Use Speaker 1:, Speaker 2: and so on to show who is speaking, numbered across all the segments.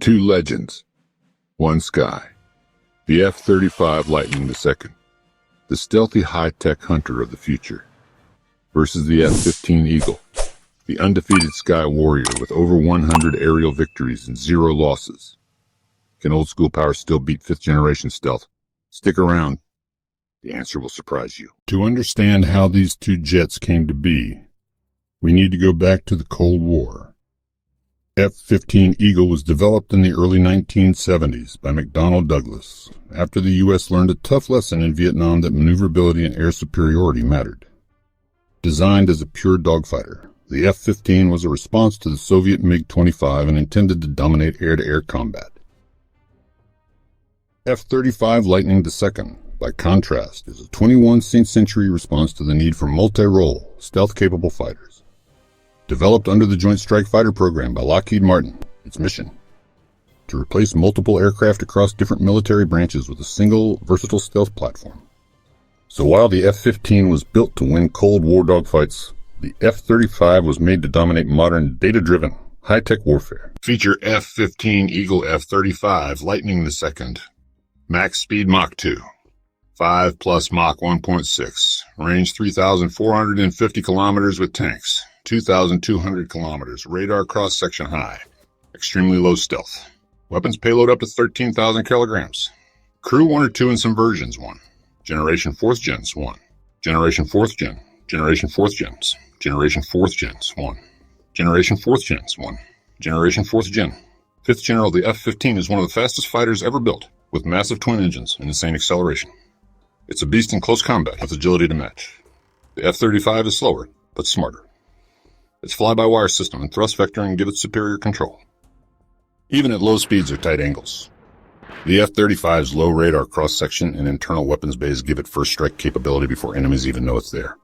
Speaker 1: Two legends, one sky. The F-35 Lightning II, the stealthy high-tech hunter of the future, versus the F-15 Eagle, the undefeated sky warrior with over 100 aerial victories and 0 losses. Can old-school power still beat 5th-generation stealth? Stick around. The answer will surprise you. To understand how these two jets came to be, we need to go back to the Cold War. F-15 Eagle was developed in the early 1970s by McDonnell Douglas after the U.S. learned a tough lesson in Vietnam that maneuverability and air superiority mattered. Designed as a pure dogfighter, the F-15 was a response to the Soviet MiG-25 and intended to dominate air-to-air combat. F-35 Lightning II, by contrast, is a 21st century response to the need for multi-role, stealth-capable fighters. Developed under the Joint Strike Fighter program by Lockheed Martin, its mission: to replace multiple aircraft across different military branches with a single, versatile stealth platform. So while the F-15 was built to win Cold War dogfights, the F-35 was made to dominate modern, data-driven, high-tech warfare. Feature F-15 Eagle F-35 Lightning II. Max speed Mach 2. 5 plus Mach 1.6. Range 3,450 kilometers with tanks. 2,200 kilometers. Radar cross-section high. Extremely low stealth. Weapons payload up to 13,000 kilograms. Crew 1 or 2 in some versions 1. Generation 4th gens 1. Generation 4th gen. Generation 4th gens. Generation 4th gens 1. Generation 4th gens 1. Generation 4th gen. 5th general, the F-15 is one of the fastest fighters ever built, with massive twin engines and insane acceleration. It's a beast in close combat with agility to match. The F-35 is slower, but smarter. Its fly-by-wire system and thrust vectoring give it superior control, even at low speeds or tight angles. The F-35's low radar cross-section and internal weapons bays give it first strike capability before enemies even know it's there.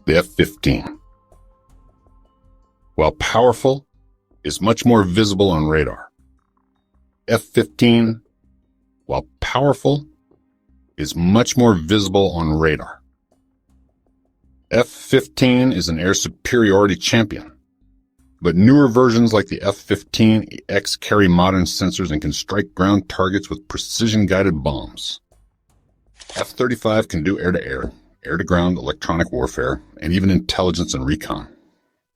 Speaker 1: The F-15, while powerful, is much more visible on radar. F-15, while powerful, is much more visible on radar. F-15 is an air superiority champion, but newer versions like the F-15EX carry modern sensors and can strike ground targets with precision-guided bombs. F-35 can do air-to-air, air-to-ground electronic warfare, and even intelligence and recon.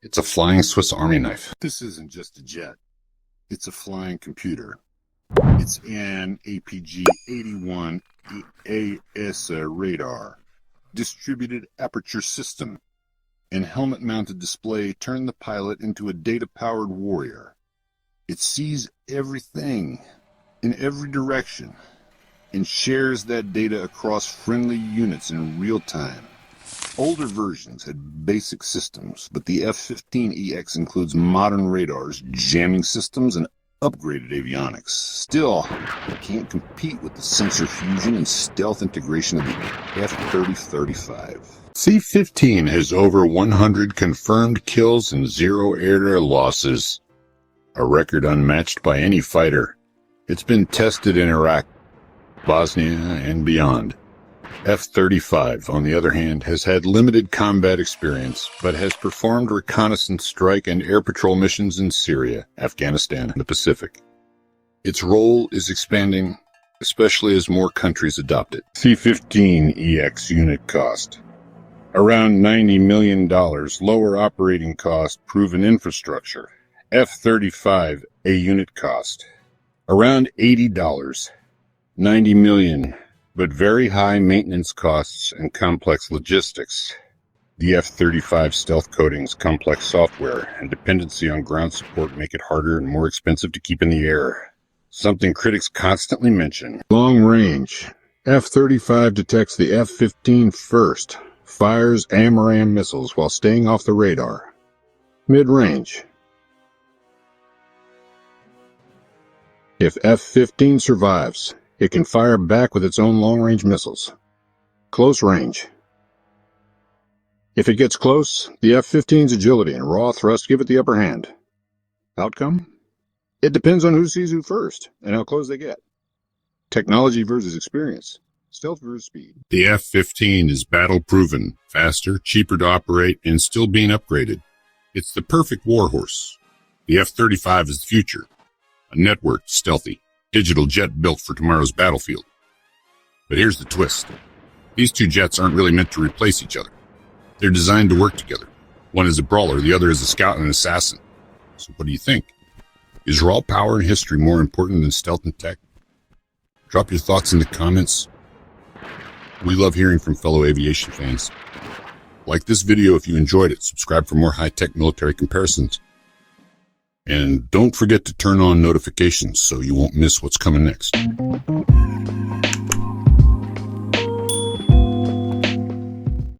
Speaker 1: It's a flying Swiss Army knife. This isn't just a jet. It's a flying computer. It's an APG-81 EASA radar, distributed aperture system, and helmet-mounted display turn the pilot into a data-powered warrior. It sees everything, in every direction, and shares that data across friendly units in real time. Older versions had basic systems, but the F-15EX includes modern radars, jamming systems, and upgraded avionics. Still, it can't compete with the sensor fusion and stealth integration of the F-35. C-15 has over 100 confirmed kills and 0 air-to-air losses, a record unmatched by any fighter. It's been tested in Iraq, Bosnia, and beyond. F-35, on the other hand, has had limited combat experience, but has performed reconnaissance strike and air patrol missions in Syria, Afghanistan, and the Pacific. Its role is expanding, especially as more countries adopt it. C-15EX unit cost: around $90 million, lower operating cost, proven infrastructure. F-35 A unit cost: around $80, $90 million. But very high maintenance costs and complex logistics. The F-35 stealth coatings, complex software, and dependency on ground support make it harder and more expensive to keep in the air. Something critics constantly mention. Long range. F-35 detects the F-15 first, fires AMRAAM missiles while staying off the radar. Mid-range. If F-15 survives, it can fire back with its own long-range missiles. Close range. If it gets close, the F-15's agility and raw thrust give it the upper hand. Outcome? It depends on who sees who first, and how close they get. Technology versus experience. Stealth versus speed. The F-15 is battle-proven, faster, cheaper to operate, and still being upgraded. It's the perfect warhorse. The F-35 is the future. A networked, stealthy, digital jet built for tomorrow's battlefield. But here's the twist. These two jets aren't really meant to replace each other. They're designed to work together. One is a brawler, the other is a scout and an assassin. So what do you think? Is raw power and history more important than stealth and tech? Drop your thoughts in the comments. We love hearing from fellow aviation fans. Like this video if you enjoyed it. Subscribe for more high-tech military comparisons. And don't forget to turn on notifications so you won't miss what's coming next.